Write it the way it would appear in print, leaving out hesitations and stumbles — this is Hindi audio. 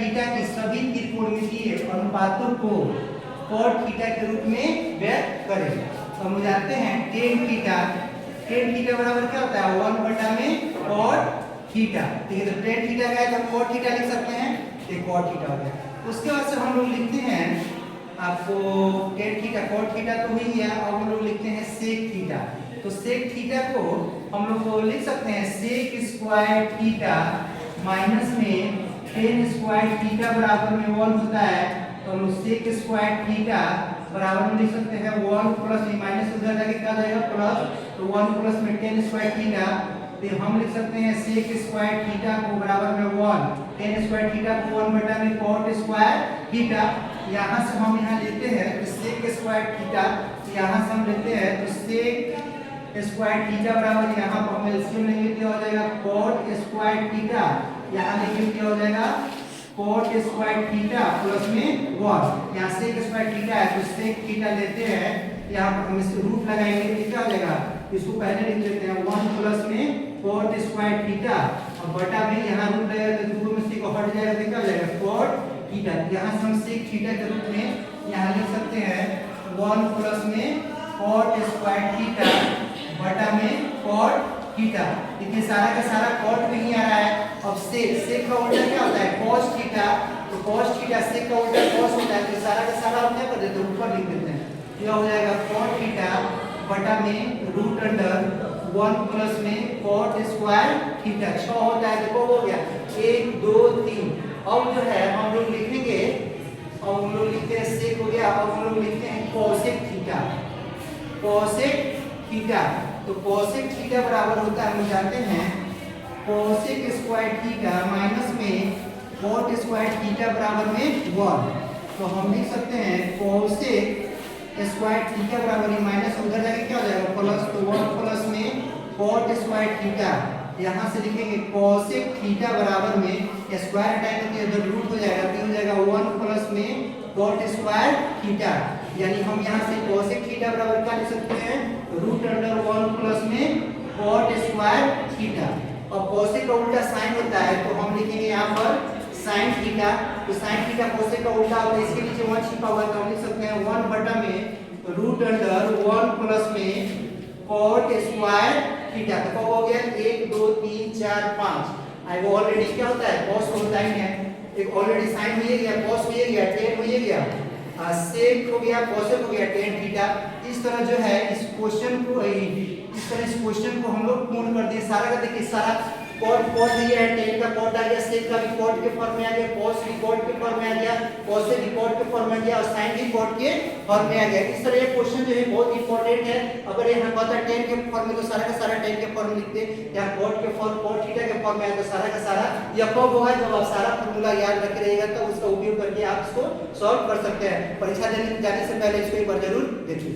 थीटा की सभी त्रिकोणमितीय अनुपातों को cot थीटा के रूप में व्यक्त करें। तो हम जानते हैं tan थीटा बराबर क्या होता है 1 बटा में cot थीटा। ठीक है, तो tan थीटा का है तो cot थीटा लिख सकते हैं, ये cot थीटा हो गया। उसके बाद से हम लोग लिखते हैं आपको tan थीटा cot थीटा तो हुई है, अब हम लोग लिखते हैं sec थीटा। तो sec थीटा को हम लोग को लिख सकते हैं sec स्क्वायर थीटा माइनस में tan स्क्वायर थीटा बराबर में 1 होता है, तो हम लोग sec स्क्वायर थीटा बराबर में लिख सकते हैं 1 प्लस माइनस उधर जाके क्या जाएगा प्लस, तो 1 प्लस में tan स्क्वायर थीटा, तो हम लिख सकते हैं sec स्क्वायर थीटा को बराबर में 1 tan स्क्वायर थीटा को 1 बटा में cot स्क्वायर थीटा। यहाँ से हम यहाँ लेते हैं तो sec स्क्वायर थीटा, यहाँ से हम लेते हैं तो sec स्क्वायर थीटा बराबर यहाँ पर हम एलसीएम लेंगे क्या हो जाएगा cot स्क्वायर थीटा, यहाँ लेंगे क्या हो जाएगा cot स्क्वायर थीटा प्लस में 1, यहाँ sec स्क्वायर थीटा है तो sec थीटा लेते हैं, यहाँ पर हम इसको रूट लगाएंगे तो क्या हो जाएगा, इसको पहले लिख लेते हैं 1 प्लस में cot स्क्वायर थीटा और बटा में यहाँ रूट लगेगा तो दोनों में से हट जाएगा तो क्या हो जाएगा cot थीटा। यहाँ से हम sec थीटा के रूप में यहाँ लिख सकते हैं 1 प्लस में cot स्क्वायर थीटा बटा में cot थीटा। देखिए सारा का सारा cot में ही आ रहा है। अब sec का उल्टा क्या होता है cos थीटा, तो cos थीटा sec का उल्टा cos होता है, तो सारा का सारा हम क्या कर देते हैं ऊपर लिख देते हैं, क्या हो जाएगा cot थीटा बटा में रूट अंडर 1 प्लस में cot स्क्वायर थीटा। 6 होता है देखो हो गया 1 2 3। अब जो है हम लोग लिखेंगे, अब हम लोग लिखते हैं sec हो गया, अब हम लोग लिखते हैं cosec थीटा, cosec थीटा। तो cosec थीटा बराबर होता है हम जानते हैं cosec स्क्वायर थीटा माइनस में cot स्क्वायर थीटा बराबर में 1। तो हम लिख सकते हैं cosec स्क्वायर थीटा बराबर है माइनस उधर जाके क्या हो जाएगा प्लस, तो 1 प्लस में cot स्क्वायर थीटा, यहाँ से लिखेंगे cosec थीटा बराबर में स्क्वायर हटाएंगे तो इधर रूट हो जाएगा तो हो जाएगा 1 प्लस में cot स्क्वायर थीटा। यानी हम यहाँ से cosec थीटा बराबर क्या लिख सकते हैं रूट अंडर 1 प्लस में cot स्क्वायर थीटा। और cosec का उल्टा साइन होता है तो हम लिखेंगे यहाँ पर sin थीटा, तो sin थीटा cosec का उल्टा होता है, इसके नीचे 1 छिपा हुआ है तो हम लिख सकते हैं 1 बटा में रूट अंडर 1 प्लस में cot स्क्वायर थीटा। तो कब हो गया 1 2 3 4 5। आई वो ऑलरेडी क्या होता है cos होता ही है, एक ऑलरेडी sin हो गया cos हो गया tan हो गया sec हो गया cosec हो गया tan थीटा। इस तरह जो है इस क्वेश्चन को हम लोग पूर्ण कर दिए। सारा का देखिए सारा cot दिया है, tan का cot आ गया, sec का भी cot के फॉर्म में आ गया, cos भी cot के फॉर्म में आ गया, cosec भी cot के फॉर्म में आ गया और sin भी cot के फॉर्म में आ गया। इस तरह ये क्वेश्चन जो है बहुत इंपॉर्टेंट है। अगर यहाँ कहता है tan के फॉर्म में तो सारा का सारा tan के फॉर्म लिखते, यहाँ cot के फॉर्म cot थीटा के फॉर्म में आया तो सारा का सारा यह कब होगा जब आप सारा फॉर्मूला याद रखे रहिएगा तो उसका उपयोग करके आप इसको सॉल्व कर सकते हैं। परीक्षा देने जाने से पहले इसको एक बार जरूर देखिए।